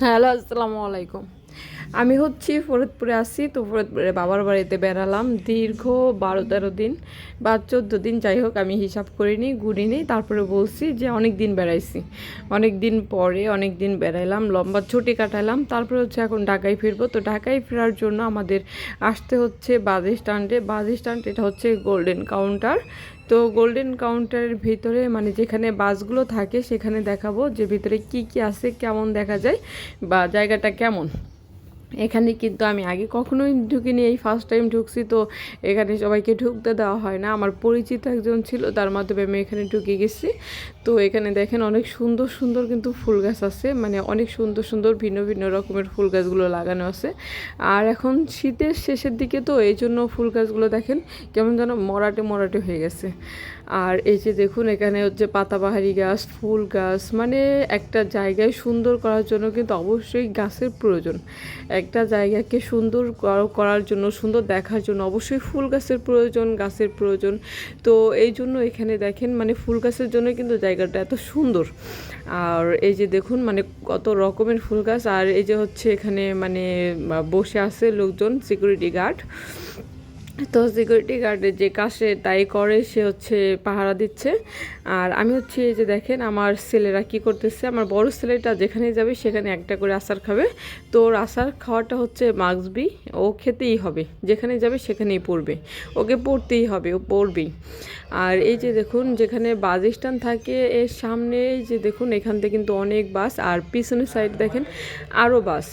Hello, আসসালামু আলাইকুম। আমি হচ্ছি ফরিদপুরে আছি। তো ফরিদপুরে বাবার বাড়িতে বেড়ালাম দীর্ঘ ১২-১৩ দিন বা ১৪ দিন, যাই হোক আমি হিসাব করিনি, গুনিনি। তারপরে বলছি যে অনেক দিন বেড়াইছি, অনেক দিন পরে অনেক দিন বেড়াইলাম, লম্বা ছুটি কাটালাম। তারপরে হচ্ছে এখন ঢাকায় ফিরবো। তো ঢাকায় ফেরার জন্য আমাদের আসতে হচ্ছে বাস স্ট্যান্ডে। বাস স্ট্যান্ড এটা হচ্ছে গোল্ডেন কাউন্টার। তো গোল্ডেন কাউন্টারের ভিতরে মানে যেখানে বাসগুলো থাকে সেখানে দেখাবো যে ভিতরে কি কি আছে, কেমন দেখা যায় বা জায়গাটা কেমন। এখানে কিন্তু আমি আগে কখনোই ঢুকিনি, এই ফার্স্ট টাইম ঢুকছি। তো এখানে সবাইকে ঢুকতে দেওয়া হয় না, আমার পরিচিত একজন ছিল, তার মাধ্যমে আমি এখানে ঢুকে গেছি। তো এখানে দেখেন অনেক সুন্দর সুন্দর কিন্তু ফুল গাছ আছে, মানে অনেক সুন্দর সুন্দর ভিন্ন ভিন্ন রকমের ফুল গাছগুলো লাগানো আছে। আর এখন শীতের শেষের দিকে, তো এই জন্য ফুল গাছগুলো দেখেন কেমন যেন মরাটে মরাটে হয়ে গেছে। আর এই যে দেখুন এখানে হচ্ছে পাতাবাহারি গাছ, ফুল গাছ, মানে একটা জায়গায় সুন্দর করার জন্য কিন্তু অবশ্যই গাছের প্রয়োজন। একটা জায়গাকে সুন্দর করার জন্য, সুন্দর দেখার জন্য অবশ্যই ফুল গাছের প্রয়োজন, গাছের প্রয়োজন। তো এই জন্য এখানে দেখেন মানে ফুল গাছের জন্য কিন্তু জায়গাটা এত সুন্দর। আর এই যে দেখুন মানে কত রকমের ফুল গাছ। আর এই যে হচ্ছে এখানে মানে বসে আছে লোকজন, সিকিউরিটি গার্ড। তো সিকিউরিটি গার্ডের যে কাছে তাই করে, সে হচ্ছে পাহারা দিচ্ছে। আর আমি হচ্ছে এই যে দেখেন আমার ছেলেরা কি করতেছে, আমার বড় ছেলেটা যেখানে যাবে সেখানে একটা করে আচার খাবে। তো ওর আচার খাওয়াটা হচ্ছে মাগজবি, ও খেতেই হবে, যেখানে যাবে সেখানেই পড়বে, ওকে পড়তেই হবে, ও পড়বেই। আর এই যে দেখুন যেখানে বাস স্ট্যান্ড থাকে এর সামনে, এই যে দেখুন এখান থেকে কিন্তু অনেক বাস, আর পিছনের সাইড দেখেন আরও বাস।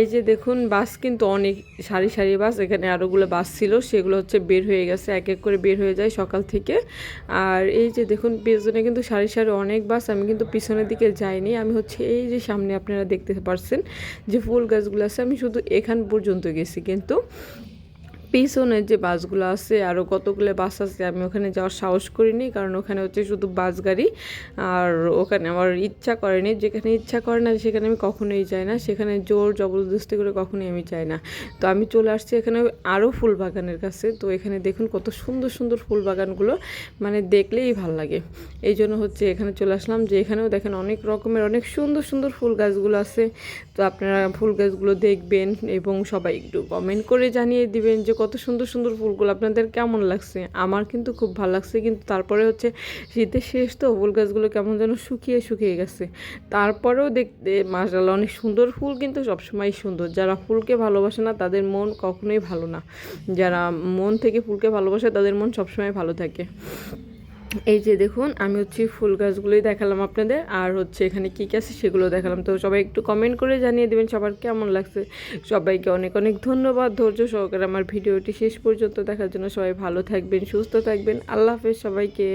এই যে দেখুন বাস কিন্তু অনেক সারি সারি বাস, এখানে আরোগুলো বাস ছিল, সেগুলো হচ্ছে বের হয়ে গেছে, এক এক করে বের হয়ে যায় সকাল থেকে। আর এই যে দেখুন পিছনে কিন্তু সারি সারি অনেক বাস। আমি কিন্তু পিছনের দিকে যাইনি, আমি হচ্ছে এই যে সামনে আপনারা দেখতে পারছেন যে ফুল গাছগুলো আছে, আমি শুধু এখান পর্যন্ত গেছি। কিন্তু পিছনের যে বাসগুলো আছে আরও কতগুলো বাস আছে, আমি ওখানে যাওয়ার সাহস করিনি, কারণ ওখানে হচ্ছে শুধু বাস গাড়ি। আর ওখানে আমার ইচ্ছা করেনি, যেখানে ইচ্ছা করে না সেখানে আমি কখনোই যাই না, সেখানে জোর জবরদস্তি করে কখনোই আমি যাই না। তো আমি চলে আসছি এখানে আরও ফুল বাগানের কাছে। তো এখানে দেখুন কত সুন্দর সুন্দর ফুল বাগানগুলো, মানে দেখলেই ভাল লাগে। এই জন্য হচ্ছে এখানে চলে আসলাম, যে এখানেও দেখেন অনেক রকমের অনেক সুন্দর সুন্দর ফুল গাছগুলো আছে। তো আপনারা ফুল গাছগুলো দেখবেন এবং সবাই একটু কমেন্ট করে জানিয়ে দিবেন যে কত সুন্দর সুন্দর ফুলগুলো আপনাদের কেমন লাগছে। আমার কিন্তু খুব ভালো লাগছে, কিন্তু তারপরে হচ্ছে শীতের শেষ, তো ফুল গাছগুলো কেমন যেন শুকিয়ে শুকিয়ে গেছে। তারপরেও দেখতে মাশাআল্লাহ অনেক সুন্দর ফুল, কিন্তু সবসময় সুন্দর। যারা ফুলকে ভালোবাসে না তাদের মন কখনোই ভালো না, যারা মন থেকে ফুলকে ভালোবাসে তাদের মন সবসময় ভালো থাকে। এই যে দেখুন আমি হচ্ছে ফুল গাছগুলোই দেখালাম আপনাদের, আর হচ্ছে এখানে কী কী আছে সেগুলো দেখালাম। তো সবাই একটু কমেন্ট করে জানিয়ে দেবেন সবার কেমন লাগছে। সবাইকে অনেক অনেক ধন্যবাদ ধৈর্য সহকারে আমার ভিডিওটি শেষ পর্যন্ত দেখার জন্য। সবাই ভালো থাকবেন, সুস্থ থাকবেন। আল্লাহ হাফেজ সবাইকে।